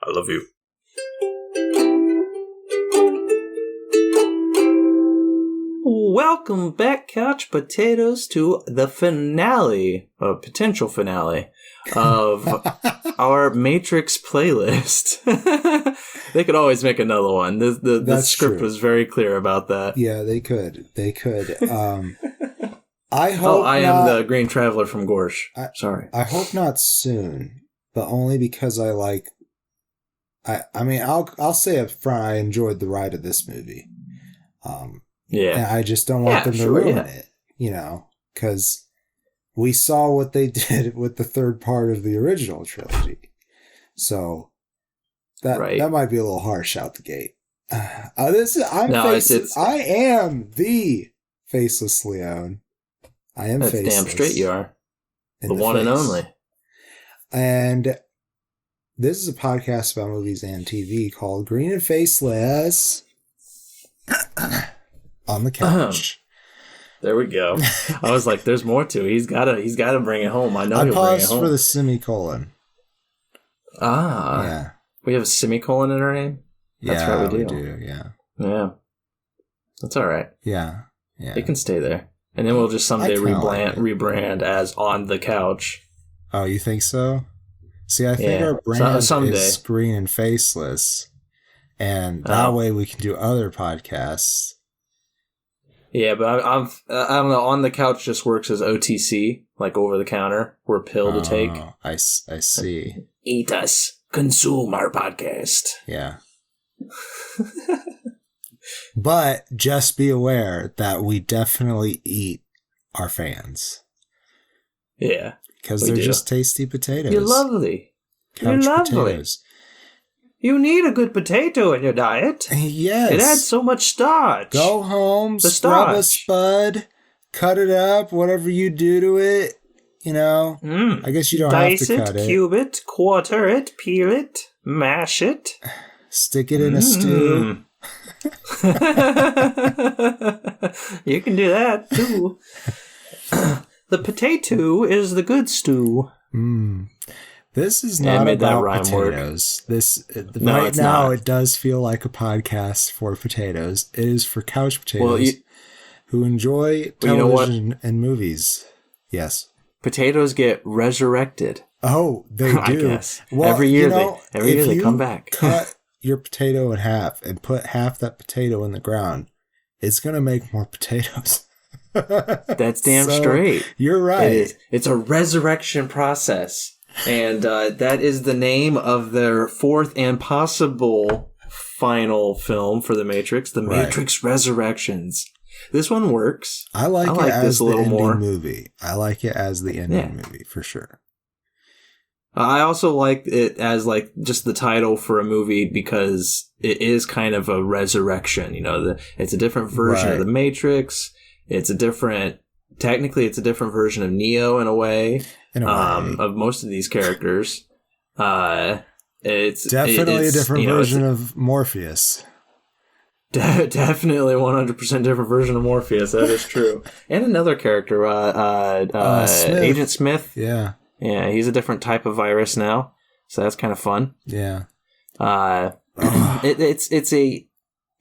I love you. Welcome back, Couch Potatoes, to the finale, a potential finale, of our Matrix playlist. They could always make another one. The script true. was very clear about that. Yeah, they could. I hope I am the Green Traveler from Gorsh. Sorry. I hope not soon, but only because I like... I mean, I'll say up front, I enjoyed the ride of this movie. Yeah. And I just don't want them to ruin it, you know, because we saw what they did with the third part of the original trilogy. So that might be a little harsh out the gate. I am the Faceless Leon. I am That's faceless. damn straight you are. The one and only. And this is a podcast about movies and TV called Green and Faceless on the couch. There we go. I was like, there's more to it. He's gotta bring it home. I know he'll bring it home. I paused for the semicolon. Yeah. We have a semicolon in our name? That's right, we do. Yeah. That's all right. Yeah. It can stay there. And then we'll just someday rebrand as On the Couch. Oh, you think so? See, I think our brand is Green and Faceless. And that way we can do other podcasts. Yeah, but I don't know. On the Couch just works as OTC, like over the counter, or pill to take. I see. Eat us. Consume our podcast. Yeah. But just be aware that we definitely eat our fans. Yeah. Because they're just tasty potatoes. You're lovely. Couch potatoes. You need a good potato in your diet. Yes. It adds so much starch. Go home, scrub a spud, cut it up, whatever you do to it. You know, I guess you don't have to cut it. Dice it, cube it, quarter it, peel it, mash it. Stick it in a stew. You can do that, too. The potato is the good stew. This is not about potatoes. Now it does feel like a podcast for potatoes. It is for couch potatoes who enjoy television and movies. Yes. Potatoes get resurrected. Oh, they do. I guess. Well, every year they come back. Cut your potato in half and put half that potato in the ground. It's going to make more potatoes. That's damn straight. You're right. It's a resurrection process. And that is the name of their fourth and possible final film for The Matrix, The Matrix Resurrections. This one works. I like it as the ending movie. I like it as the ending movie, for sure. I also like it as like just the title for a movie because it is kind of a resurrection. You know, it's a different version of The Matrix. Technically, it's a different version of Neo in a way. Of most of these characters. It's definitely a different version of Morpheus. Definitely 100% different version of Morpheus. That is true. And another character, Smith. Agent Smith. Yeah. Yeah, he's a different type of virus now. So that's kind of fun. Yeah. It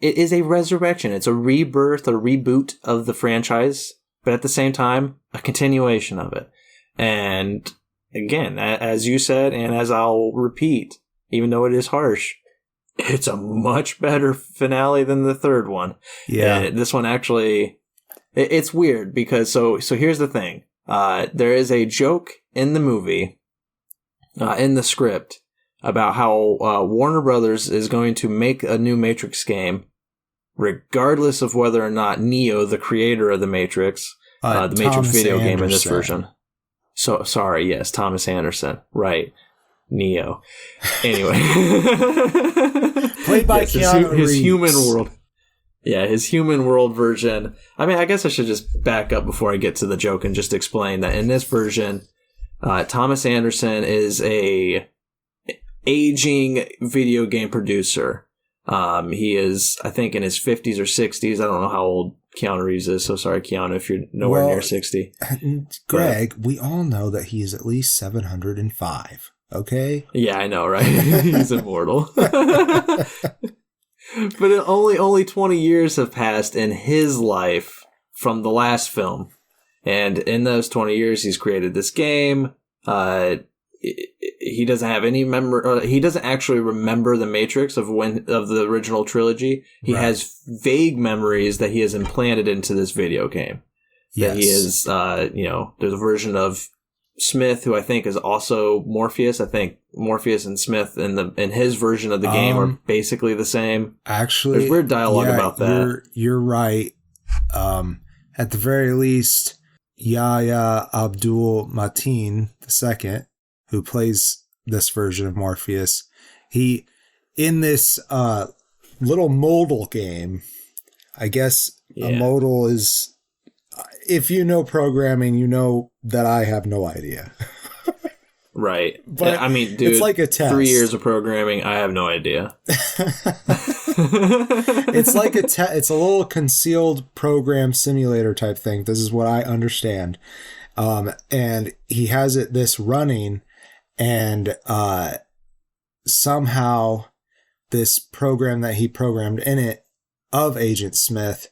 is a resurrection. It's a rebirth, a reboot of the franchise, but at the same time, a continuation of it. And again, as you said, and as I'll repeat, even though it is harsh, it's a much better finale than the third one. Yeah. And this one actually, it's weird because, so here's the thing. There is a joke in the movie, in the script, about how Warner Brothers is going to make a new Matrix game, regardless of whether or not Neo, the creator of the Matrix, the Matrix video game in this version. So sorry, yes, Thomas Anderson, right? Neo. Anyway, played by Keanu Reeves. His human world. Yeah, his human world version. I mean, I guess I should just back up before I get to the joke and just explain that in this version, Thomas Anderson is a aging video game producer. He is, I think, in his 50s or 60s. I don't know how old Keanu Reeves is, so sorry, Keanu, if you're nowhere near 60. Greg, we all know that he is at least 705. Okay? Yeah, I know, right? He's immortal. But only 20 years have passed in his life from the last film. And in those 20 years, he's created this game. He doesn't have any he doesn't actually remember the Matrix of the original trilogy. He has vague memories that he has implanted into this video game. Yes. That he is, there's a version of Smith who I think is also Morpheus. I think Morpheus and Smith in his version of the game are basically the same. Actually, there's weird dialogue about that. You're right. At the very least, Yahya Abdul-Mateen II, who plays this version of Morpheus, he in this little modal game. I guess a modal is. If you know programming, you know that I have no idea. Right. But I mean, dude, it's like a test. 3 years of programming, I have no idea. It's like it's a little concealed program simulator type thing. This is what I understand. And he has this running, and somehow this program that he programmed in it of Agent Smith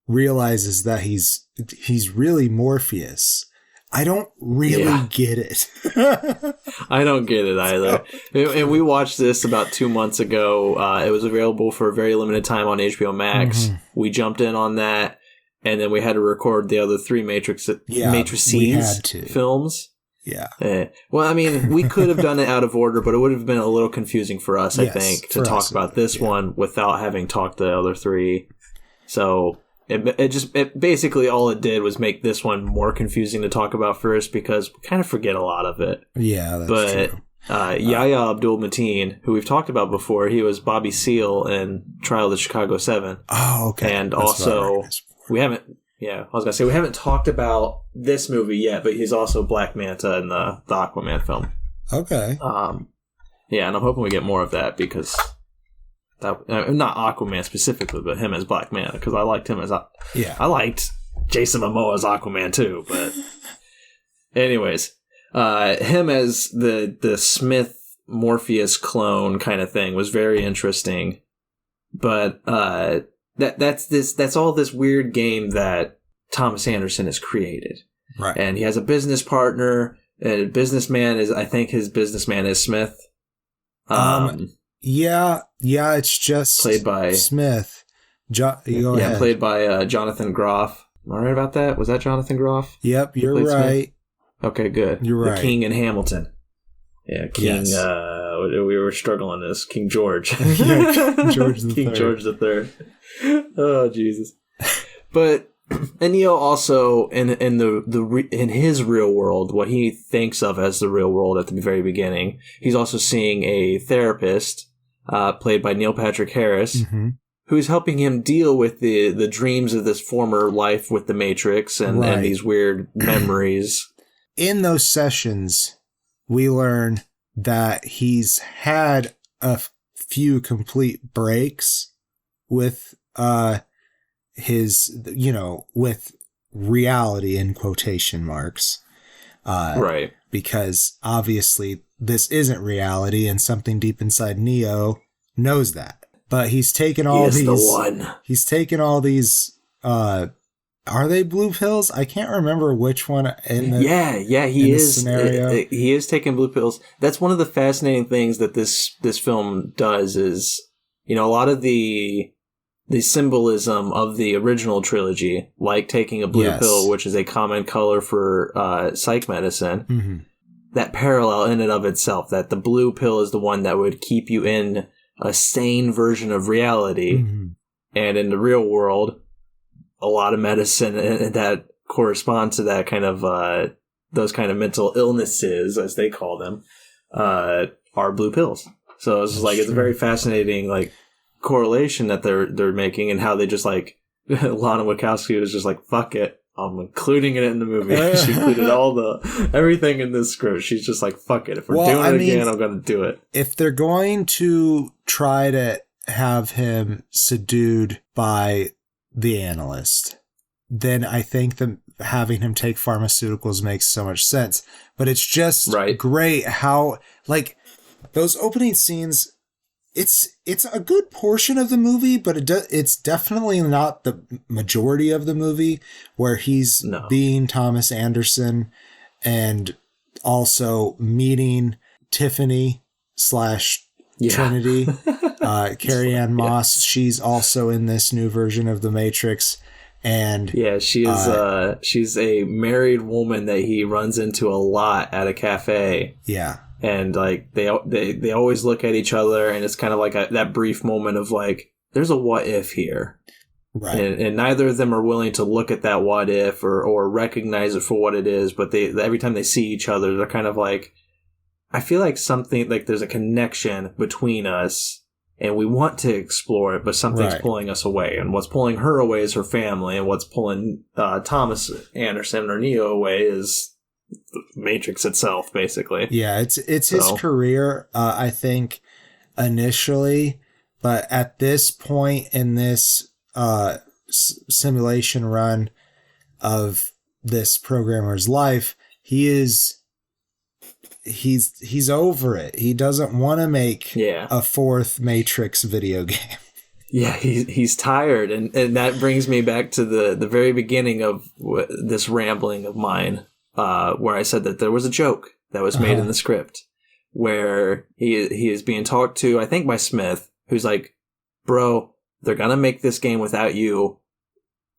realizes that he's really Morpheus. I don't really get it. I don't get it either. And we watched this about 2 months ago. It was available for a very limited time on HBO Max. Mm-hmm. We jumped in on that, and then we had to record the other 3 Matrices films. Yeah. Well, I mean, we could have done it out of order, but it would have been a little confusing for us, I think, to talk about this one without having talked the other 3. So it basically all it did was make this one more confusing to talk about first because we kind of forget a lot of it. Yeah, that's true. Yahya Abdul-Mateen, who we've talked about before, he was Bobby Seale in Trial of the Chicago 7. Oh, okay. And that's also, we haven't talked about this movie yet, but he's also Black Manta in the Aquaman film. Okay. Yeah, and I'm hoping we get more of that because not Aquaman specifically, but him as Black Manta, because I liked him as I liked Jason Momoa as Aquaman too. But anyways, him as the Smith Morpheus clone kind of thing was very interesting. But that's all this weird game that Thomas Anderson has created, right? And he has a business partner. And businessman is, I think his businessman is Smith. Yeah, it's just played by Smith. Go ahead. Played by Jonathan Groff. Am I right about that? Was that Jonathan Groff? Yep, you're right. Smith? Okay, good. You're right. The King in Hamilton. Yeah, King. Yes. We were struggling this. King George. George the King George the Third. Oh Jesus! But and Neo also in his real world, what he thinks of as the real world at the very beginning, he's also seeing a therapist, played by Neil Patrick Harris, mm-hmm. who's helping him deal with the dreams of this former life with the Matrix and these weird memories. In those sessions, we learn that he's had a few complete breaks with his, with reality in quotation marks. Right. Because obviously this isn't reality and something deep inside Neo knows that. But he's taken all these... He's taken all these... are they blue pills? I can't remember which one in the he is scenario. He is taking blue pills. That's one of the fascinating things that this film does is, a lot of the symbolism of the original trilogy, like taking a blue pill, which is a common color for psych medicine, mm-hmm. that parallel in and of itself, that the blue pill is the one that would keep you in a sane version of reality. Mm-hmm. And in the real world, a lot of medicine that corresponds to that kind of those kind of mental illnesses, as they call them, are blue pills. So it's it's a very fascinating correlation that they're making, and how they just Lana Wachowski was just fuck it, I'm including it in the movie. She included everything in this script. She's just fuck it, if we're doing it again, I'm gonna do it. If they're going to try to have him subdued by the analyst, then I think having him take pharmaceuticals makes so much sense. But it's just great how, like, those opening scenes, it's a good portion of the movie, but it's definitely not the majority of the movie, where he's being Thomas Anderson and also meeting Tiffany / Trinity, Carrie-Anne Moss. She's also in this new version of The Matrix. And she's a married woman that he runs into a lot at a cafe. Yeah. And like they always look at each other, and it's kind of like that brief moment of like, there's a what if here. Right. And neither of them are willing to look at that what if or recognize it for what it is, but every time they see each other, they're kind of like, I feel like something, like there's a connection between us and we want to explore it, but something's pulling us away. And what's pulling her away is her family, and what's pulling Thomas Anderson or Neo away is the Matrix itself, basically. Yeah, it's his career, I think, initially, but at this point in this simulation run of this programmer's life, he's over it. He doesn't want to make a fourth Matrix video game. Yeah, he's tired, and that brings me back to the very beginning of this rambling of mine, where I said that there was a joke that was made in the script where he is being talked to, I think by Smith, who's like, bro, they're gonna make this game without you,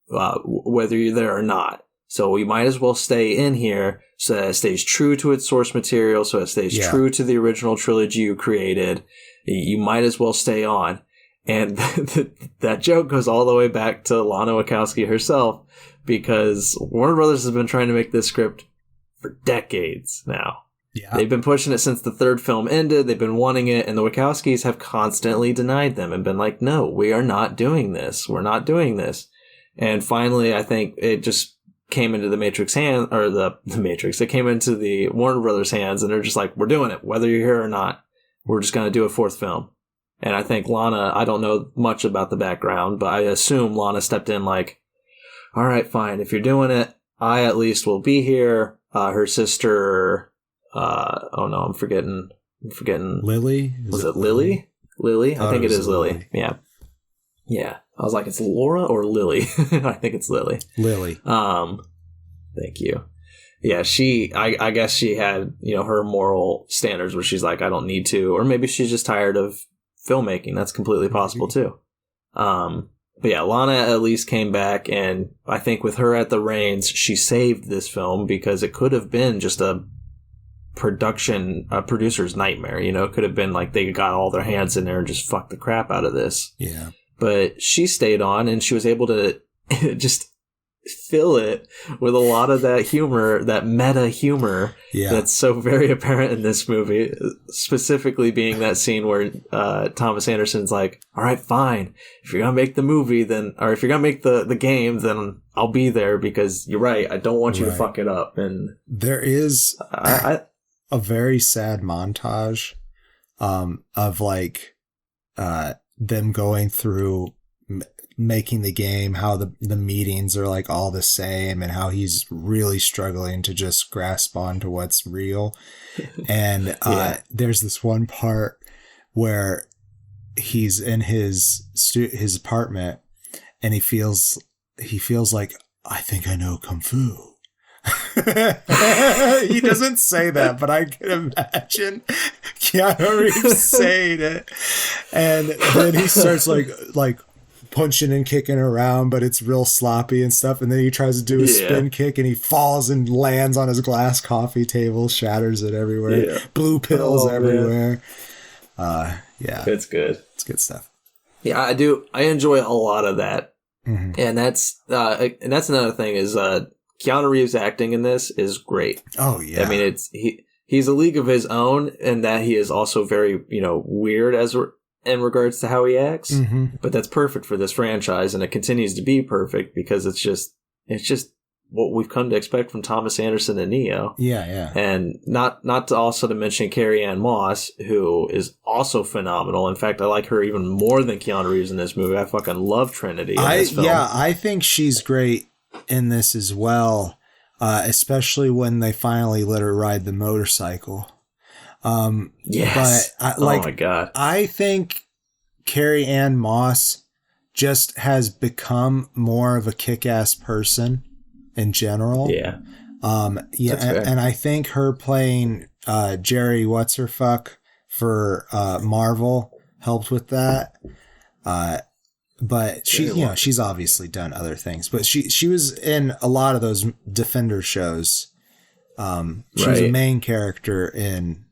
whether you're there or not. So we might as well stay in here so that it stays true to its source material, so it stays true to the original trilogy you created. You might as well stay on. And that joke goes all the way back to Lana Wachowski herself, because Warner Brothers has been trying to make this script for decades now. Yeah. They've been pushing it since the third film ended. They've been wanting it, and the Wachowskis have constantly denied them and been like, no, we are not doing this. We're not doing this. And finally, I think it just came into the Matrix hand, or the Matrix. It came into the Warner Brothers hands, and they're just like, we're doing it, whether you're here or not. We're just going to do a fourth film. And I think Lana, I don't know much about the background, but I assume Lana stepped in like, all right, fine. If you're doing it, I at least will be here. Her sister, I'm forgetting. Lily? Was it Lily? Lily? I think it is Lily. Yeah. Yeah. I was like, it's Laura or Lily? I think it's Lily. Lily. Thank you. Yeah, I guess she had, her moral standards where she's like, I don't need to. Or maybe she's just tired of filmmaking. That's completely possible too. But yeah, Lana at least came back, and I think with her at the reins, she saved this film, because it could have been just a producer's nightmare. It could have been like they got all their hands in there and just fucked the crap out of this. Yeah. But she stayed on, and she was able to just fill it with a lot of that humor, that meta humor that's so very apparent in this movie, specifically being that scene where Thomas Anderson's like, all right, fine. If you're going to make the movie, or if you're going to make the game, then I'll be there, because you're right. I don't want you to fuck it up. And there is a very sad montage of like them going through making the game, how the meetings are like all the same, and how he's really struggling to just grasp onto what's real. And there's this one part where he's in his apartment, and he feels like, I think I know Kung Fu. He doesn't say that, but I can imagine Keanu Reeves saying it. And then he starts like punching and kicking around, but it's real sloppy and stuff. And then he tries to do a spin kick, and he falls and lands on his glass coffee table, shatters it everywhere. Yeah. Blue pills everywhere. It's good. It's good stuff. Yeah, I do. I enjoy a lot of that. Mm-hmm. And that's another thing is Keanu Reeves acting in this is great. Oh yeah. I mean, he's a league of his own, and that he is also very, weird in regards to how he acts. Mm-hmm. But that's perfect for this franchise, and it continues to be perfect because it's just what we've come to expect from Thomas Anderson and Neo. Yeah, yeah. And not to also to mention Carrie-Anne Moss, who is also phenomenal. In fact, I like her even more than Keanu Reeves in this movie. I fucking love Trinity in this film. Yeah, I think she's great in this as well, especially when they finally let her ride the motorcycle. Yes. But oh my God. I think Carrie Ann Moss just has become more of a kick-ass person in general. Yeah. And I think her playing Jerry What's-Her-Fuck for Marvel helped with that. But she's obviously done other things. But she was in a lot of those Defender shows. She was a main character in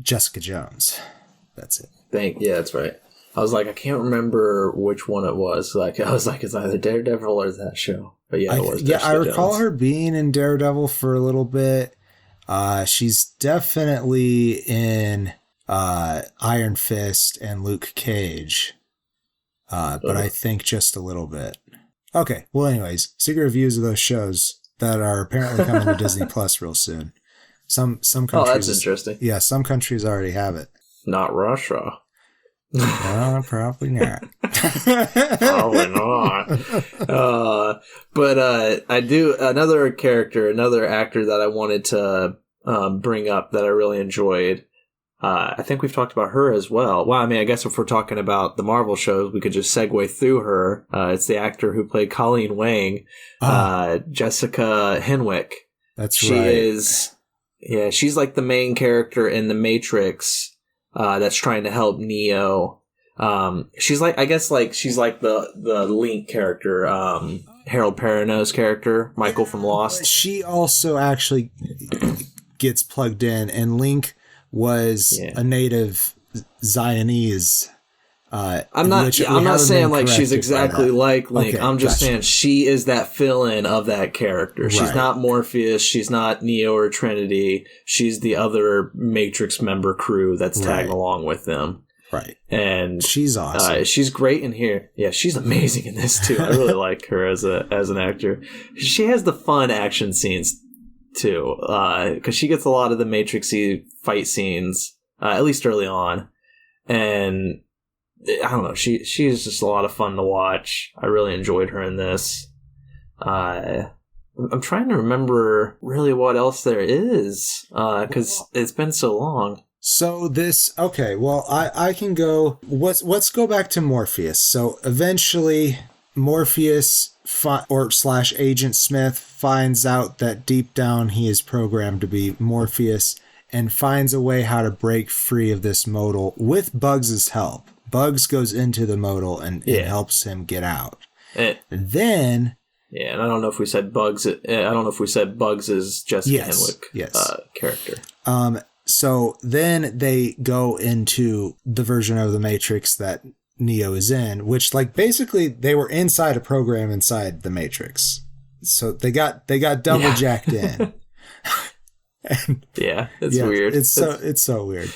Jessica Jones. That's it. Yeah, that's right. I was like, I can't remember which one it was. Like, I was like, it's either Daredevil or that show. But yeah, it was. I recall her being in Daredevil for a little bit. She's definitely in Iron Fist and Luke Cage. But I think just a little bit. Okay. Well, anyways, secret reviews of those shows that are apparently coming to Disney Plus real soon. Some countries. Oh, that's interesting. Yeah, some countries already have it. Not Russia. No, probably not. Probably not. But I do another actor that I wanted to bring up that I really enjoyed. I think we've talked about her as well. Well, I mean, I guess if we're talking about the Marvel shows, we could just segue through her. It's the actor who played Colleen Wing, Jessica Henwick. That's right. She is, she's like the main character in The Matrix. That's trying to help Neo. She's like the Link character, Harold Perrineau's character, Michael from Lost. She also actually gets plugged in, and Link was a native Zionese. I'm not saying like she's exactly like Link. Okay, I'm just saying she is that fill-in of that character. Right. She's not Morpheus. She's not Neo or Trinity. She's the other Matrix member crew that's tagging along with them. Right. And she's awesome. She's great in here. Yeah, she's amazing in this too. I really like her as an actor. She has the fun action scenes too, because she gets a lot of the Matrix-y fight scenes, at least early on, and I don't know. She is just a lot of fun to watch. I really enjoyed her in this. I'm trying to remember really what else there is, because it's been so long. So well, I can go. Let's go back to Morpheus. So eventually, Morpheus / Agent Smith finds out that deep down he is programmed to be Morpheus and finds a way how to break free of this modal with Bugs' help. Bugs goes into the modal and helps him get out. And then... Yeah, and I don't know if we said Bugs... I don't know if we said Bugs is Jessica Henwick character. So then they go into the version of the Matrix that Neo is in, which like basically they were inside a program inside the Matrix. So they got double jacked in. And, it's weird. It's so weird.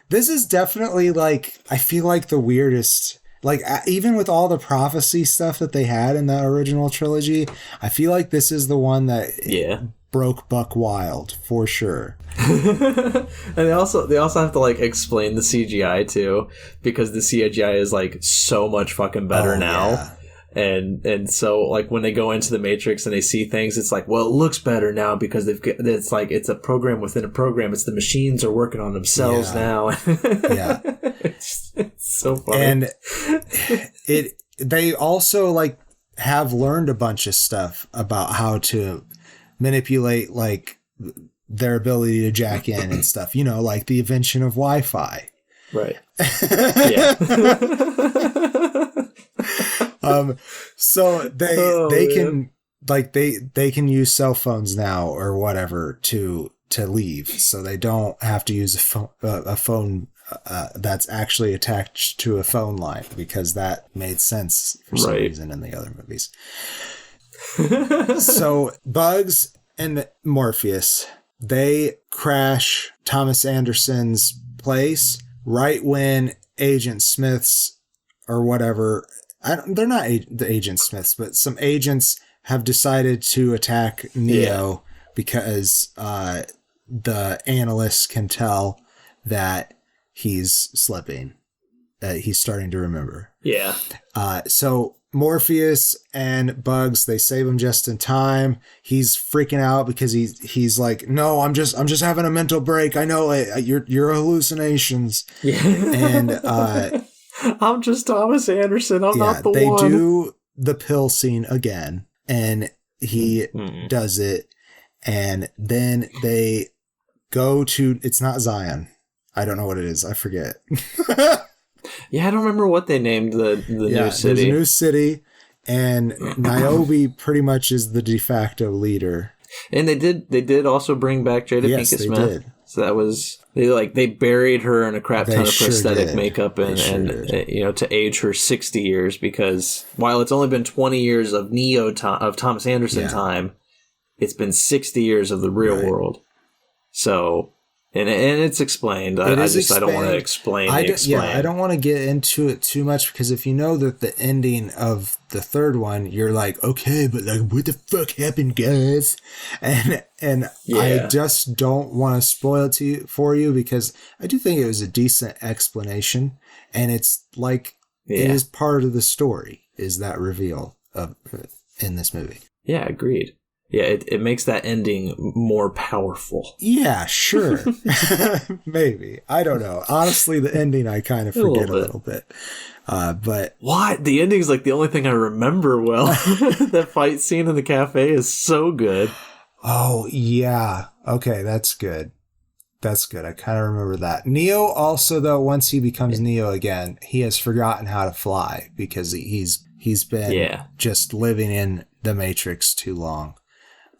This is definitely like, I feel like the weirdest, like even with all the prophecy stuff that they had in the original trilogy, I feel like this is the one that broke Buck Wild for sure. And they also have to like explain the CGI too, because the CGI is like so much fucking better now. Yeah. And so like when they go into the Matrix and they see things, it's like, well, it looks better now because it's a program within a program. It's the machines are working on themselves now. It's so funny. And they also like have learned a bunch of stuff about how to manipulate like their ability to jack in and stuff, like the invention of Wi-Fi. Right. So they can like they can use cell phones now or whatever to leave, so they don't have to use a phone that's actually attached to a phone line, because that made sense for some reason in the other movies. So Bugs and Morpheus, they crash Thomas Anderson's place right when Agent Smith's or whatever. They're not the Agent Smiths, but some agents have decided to attack Neo because the analysts can tell that he's slipping, that he's starting to remember. Yeah. So Morpheus and Bugs, they save him just in time. He's freaking out because he's like, no, I'm just having a mental break. I know it. Your hallucinations. Yeah. And I'm just Thomas Anderson. I'm not the one. They do the pill scene again, and he does it, and then they go to, it's not Zion. I don't know what it is. I forget. Yeah, I don't remember what they named the new city. There's a new city, and Niobe pretty much is the de facto leader. And they did also bring back Jada Pinkett Smith. Did. So that was they buried her in a crap ton of prosthetic makeup and to age her 60 years, because while it's only been 20 years of of Thomas Anderson time, it's been 60 years of the real world. So. And it's explained. I don't want to explain. I don't want to get into it too much, because if you know that the ending of the third one, you're like, okay, but like, what the fuck happened, guys? And I just don't want to spoil it for you, because I do think it was a decent explanation, and it's like it is part of the story, is that reveal in this movie. Yeah, agreed. Yeah, it makes that ending more powerful. Yeah, sure. Maybe. I don't know. Honestly, the ending I kind of forget a little bit. But what? The ending's like the only thing I remember well. That fight scene in the cafe is so good. Oh, yeah. Okay, that's good. That's good. I kind of remember that. Neo also, though, once he becomes Neo again, he has forgotten how to fly, because he's been just living in the Matrix too long.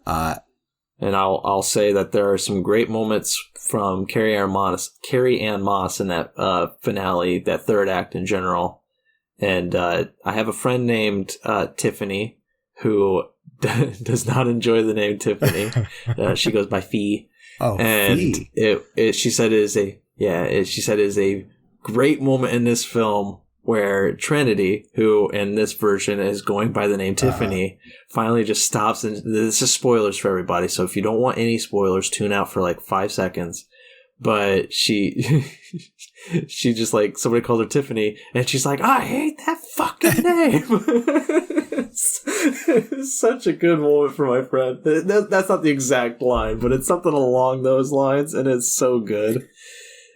And I'll say that there are some great moments from Carrie Ann Moss in that finale, that third act in general. And I have a friend named Tiffany who does not enjoy the name Tiffany. She goes by Fee. Oh, and Fee. She said it is a great moment in this film where Trinity, who in this version is going by the name Tiffany, finally just stops. And this is spoilers for everybody, so if you don't want any spoilers, tune out for like 5 seconds. But she just like, somebody called her Tiffany, and she's like, I hate that fucking name. It's such a good moment for my friend. That's not the exact line, but it's something along those lines, and it's so good.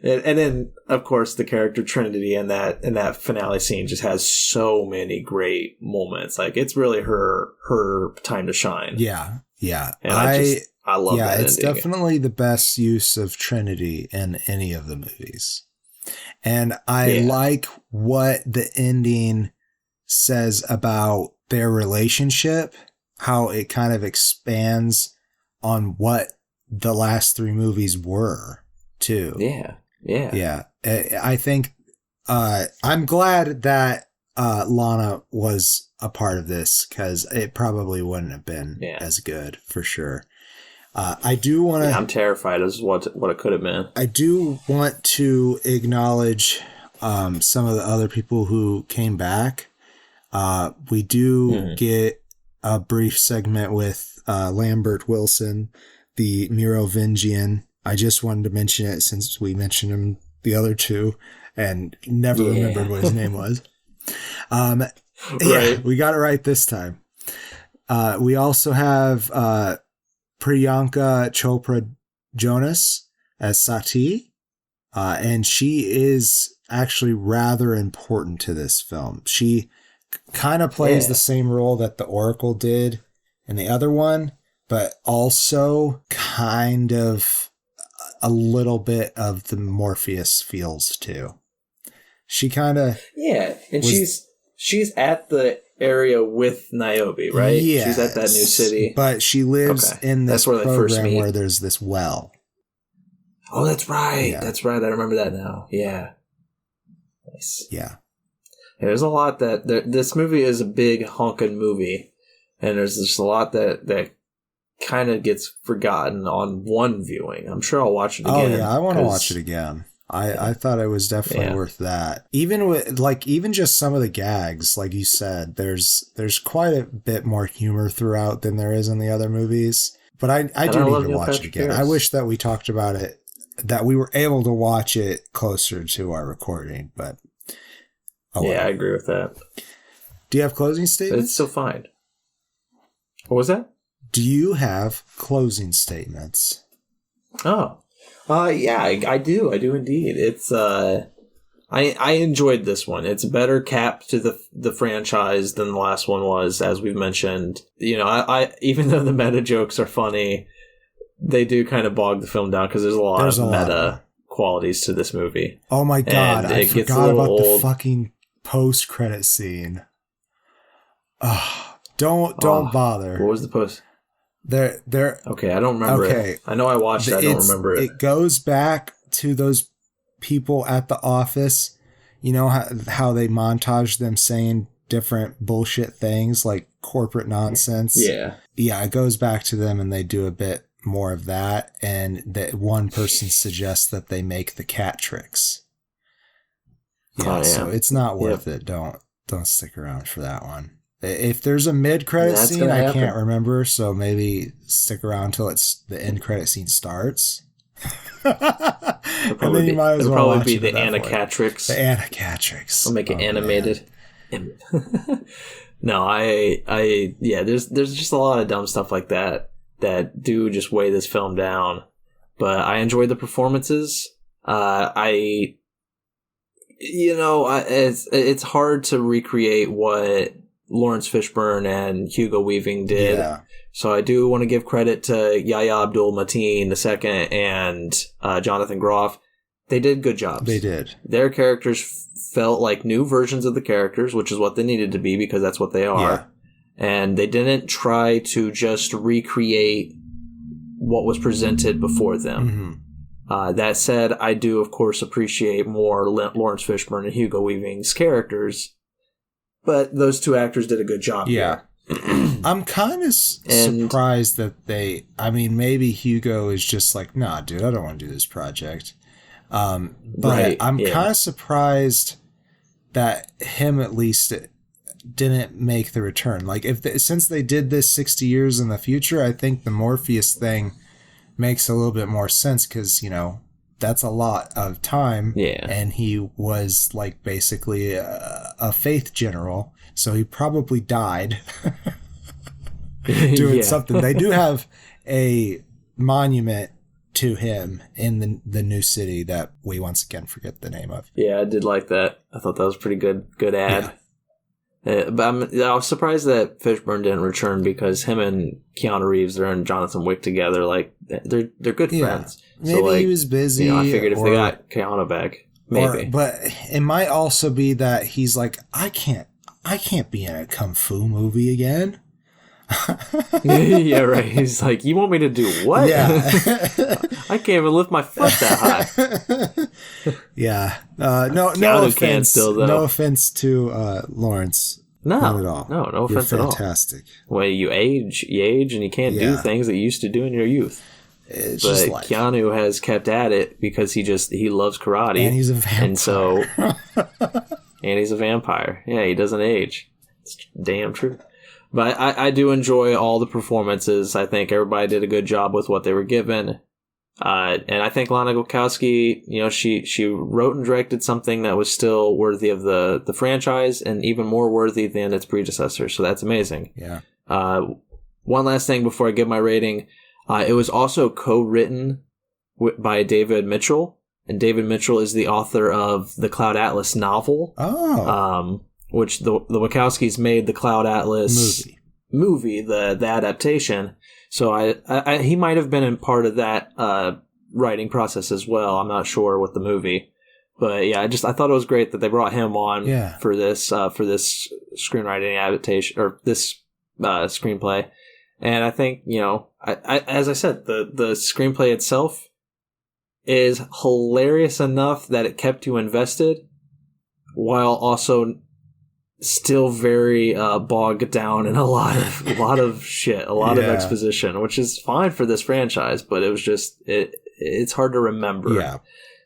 And then, of course, the character Trinity in that finale scene just has so many great moments. Like, it's really her time to shine. Yeah, yeah. And I love that. Yeah, it's definitely the best use of Trinity in any of the movies. And I like what the ending says about their relationship, how it kind of expands on what the last 3 movies were, too. Yeah. I think I'm glad that Lana was a part of this, because it probably wouldn't have been as good, for sure. I do want to. I'm terrified as what it could have been. I do want to acknowledge some of the other people who came back. We do get a brief segment with Lambert Wilson, the Merovingian. I just wanted to mention it since we mentioned him the other 2 and never remembered what his name was. Right. Yeah, we got it right this time. We also have Priyanka Chopra Jonas as Sati, and she is actually rather important to this film. She kind of plays the same role that the Oracle did in the other one, but also kind of a little bit of the Morpheus feels too. She kind of and she's at the area with Niobe, right? Yeah, she's at that new city, but she lives in this program where there's this well. Oh, that's right. Yeah. That's right. I remember that now. Yeah. Nice. Yeah. There's a lot this movie is a big honking movie, and there's just a lot that kind of gets forgotten on one viewing. I'm sure I'll watch it again. Oh yeah, I want to watch it again. I thought it was definitely worth that. Even just some of the gags, like you said, there's quite a bit more humor throughout than there is in the other movies. But I do need to watch it again. I wish that we talked about it, that we were able to watch it closer to our recording, but I agree with that. Do you have closing statements? But it's still fine. What was that? Do you have closing statements? Oh. Yeah, I do. I do indeed. It's I enjoyed this one. It's a better cap to the franchise than the last one was, as we've mentioned. You know, I even though the meta jokes are funny, they do kind of bog the film down because there's a lot of meta qualities to this movie. Oh my god, I forgot about the fucking post-credit scene. Don't bother. What was the post? They're okay. I don't remember. Okay, I know I watched it. I don't remember it. It goes back to those people at the office. You know how they montage them saying different bullshit things like corporate nonsense. Yeah. It goes back to them, and they do a bit more of that. And that one person suggests that they make the cat tricks. So it's not worth it. Don't stick around for that one. If there's a mid-credit scene, I can't remember, so maybe stick around until the end credit scene starts. And then you might as well watch it. The Anacatrix. The Anacatrix. I'll make it animated. No, there's just a lot of dumb stuff like that do just weigh this film down. But I enjoyed the performances. It's hard to recreate what Lawrence Fishburne and Hugo Weaving did. Yeah. So I do want to give credit to Yahya Abdul-Mateen II and Jonathan Groff. They did good jobs. They did. Their characters felt like new versions of the characters, which is what they needed to be because that's what they are. Yeah. And they didn't try to just recreate what was presented before them. Mm-hmm. That said, I do, of course, appreciate more Lawrence Fishburne and Hugo Weaving's characters. But those two actors did a good job. Yeah. I'm kind of surprised that maybe Hugo is just like, nah, dude, I don't want to do this project. But I'm kind of surprised that him at least didn't make the return. Like, since they did this 60 years in the future, I think the Morpheus thing makes a little bit more sense because, that's a lot of time. Yeah. And he was like basically a faith general. So he probably died doing something. They do have a monument to him in the new city that we once again forget the name of. Yeah, I did like that. I thought that was a pretty good ad. Yeah. But I was surprised that Fishburne didn't return because him and Keanu Reeves are and Jonathan Wick together. Like they're good friends. Maybe he was busy. I figured if they got Keanu back, maybe. But it might also be that he's like, I can't be in a kung fu movie again. Yeah, right. He's like, you want me to do what? Yeah. I can't even lift my foot that high. Yeah. No offense. No offense to Lawrence. No, not at all. No offense at all. Fantastic. Well, you age, and you can't do things that you used to do in your youth. It's but just life. Keanu has kept at it because he loves karate. And he's a vampire. And so, and he's a vampire. Yeah, he doesn't age. It's damn true. But I do enjoy all the performances. I think everybody did a good job with what they were given. And I think Lana Wachowski, she wrote and directed something that was still worthy of the franchise and even more worthy than its predecessor. So that's amazing. Yeah. One last thing before I give my rating. It was also co-written by David Mitchell. And David Mitchell is the author of the Cloud Atlas novel. Oh. Which the Wachowskis made the Cloud Atlas movie, the adaptation. So he might have been in part of that writing process as well. I'm not sure with the movie, but yeah, I thought it was great that they brought him on for this screenwriting adaptation or this screenplay. And I think as I said, the screenplay itself is hilarious enough that it kept you invested, while also still very bogged down in a lot of shit, a lot of exposition, which is fine for this franchise, but it was just it's hard to remember. Yeah.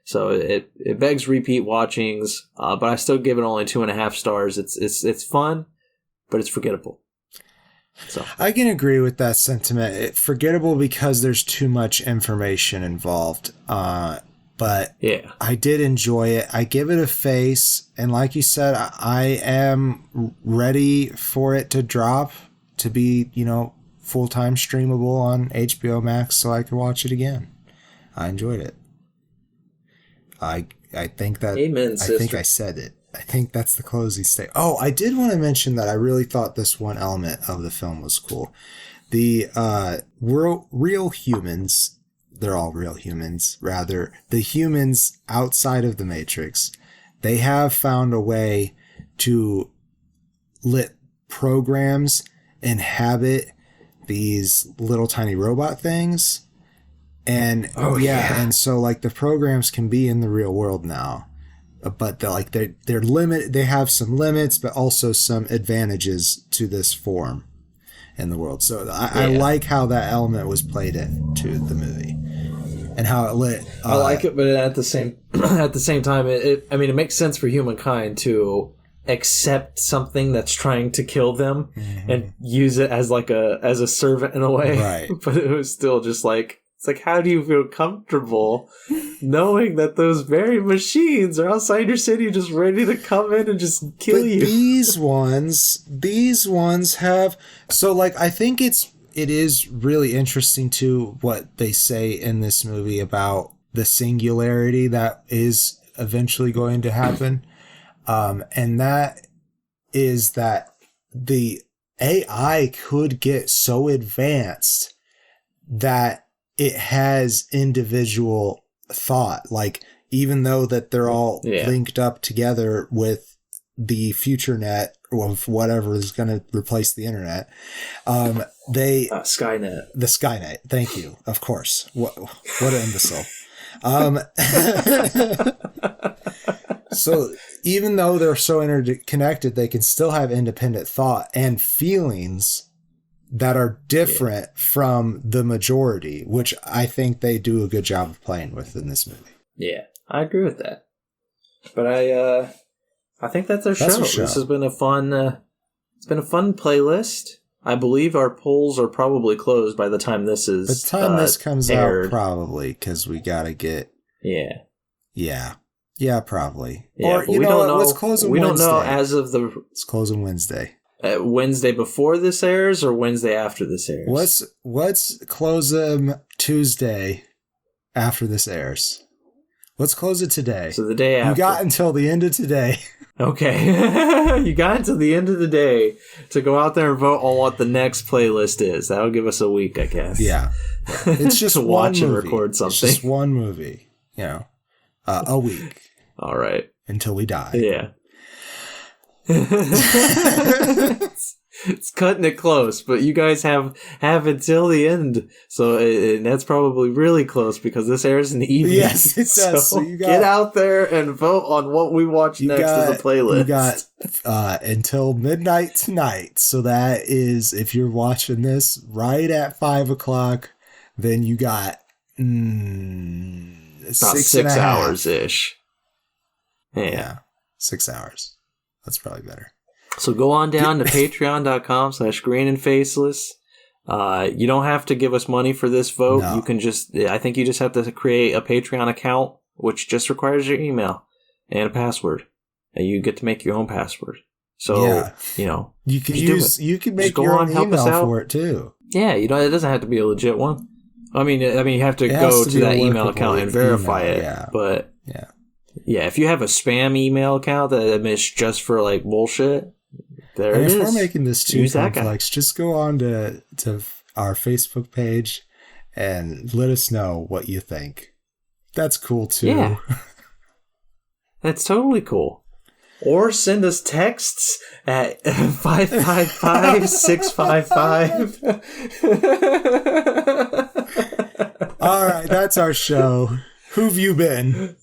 So it begs repeat watchings, but I still give it only 2.5 stars. It's fun, but it's forgettable. So I can agree with that sentiment. It's forgettable because there's too much information involved. But yeah, I did enjoy it. I give it a face. And like you said, I am ready for it to drop to be, full-time streamable on HBO Max so I can watch it again. I enjoyed it. I think that Amen, I think I said it. I think that's the closing statement. Oh, I did want to mention that I really thought this one element of the film was cool. The real humans, they're all real humans, rather, the humans outside of the Matrix, they have found a way to let programs inhabit these little tiny robot things. And and so like the programs can be in the real world now, but they're limited. They have some limits, but also some advantages to this form in the world. So I like how that element was played into the movie and how it lit. I like it, but at the same time, it makes sense for humankind to accept something that's trying to kill them and use it as as a servant in a way. Right. But it was still just like, it's like, how do you feel comfortable knowing that those very machines are outside your city just ready to come in and just kill you? These ones have... So, like, I think it is really interesting, too, what they say in this movie about the singularity that is eventually going to happen. And that is that the AI could get so advanced that it has individual thought. Like, even though that they're all linked up together with the future net of whatever is going to replace the internet, Skynet. The Skynet. Thank you. Of course. What an imbecile. So even though they're so interconnected, they can still have independent thought and feelings that are different from the majority, which I think they do a good job of playing with in this movie. Yeah, I agree with that. But I think that's our show. This has been a fun. It's been a fun playlist. I believe our polls are probably closed by the time this is. By the time this comes aired. out, probably, because we gotta get. Yeah, probably. Yeah, or we don't know. Let's close on Wednesday. We don't know as of the. Let's close on Wednesday. Wednesday before this airs or Wednesday after this airs? Let's close them Tuesday after this airs. Let's close it today. So the day after. You got until the end of today. Okay. You got until the end of the day to go out there and vote on what the next playlist is. That'll give us a week, I guess. Yeah. It's just to watch and record something. It's just one movie, a week. All right. Until we die. Yeah. It's cutting it close, but you guys have until the end, so and that's probably really close because this airs in the evening. Yes, it does. So you get out there and vote on what we watch next as a playlist. You got until midnight tonight, so that is if you're watching this right at 5:00, then you got 6 hours ish. Yeah, 6 hours. That's probably better. So go on down to patreon.com/green and faceless. You don't have to give us money for this vote. No. You can I think you just have to create a Patreon account, which just requires your email and a password. And you get to make your own password. So, you can you can make your own email for it too. Yeah, it doesn't have to be a legit one. I mean, you have to go to that email account and verify it. Yeah. But yeah, if you have a spam email account that is just for like bullshit, there it is. If we're making this too complex, just go on to our Facebook page and let us know what you think. That's cool too. Yeah. That's totally cool. Or send us texts at 555-655. All right, that's our show. Who've you been?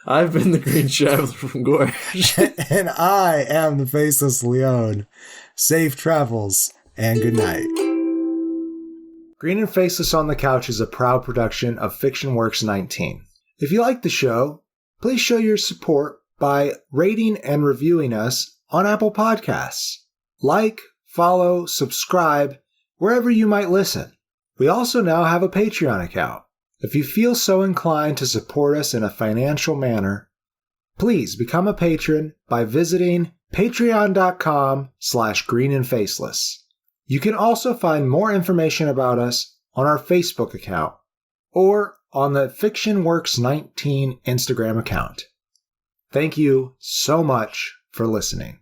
I've been the Green Traveler from Gorge. And I am the Faceless Leon. Safe travels and good night. Green and Faceless on the Couch is a proud production of FictionWorks 19. If you like the show, please show your support by rating and reviewing us on Apple Podcasts. Like, follow, subscribe, wherever you might listen. We also now have a Patreon account. If you feel so inclined to support us in a financial manner, please become a patron by visiting patreon.com/greenandfaceless. You can also find more information about us on our Facebook account or on the FictionWorks19 Instagram account. Thank you so much for listening.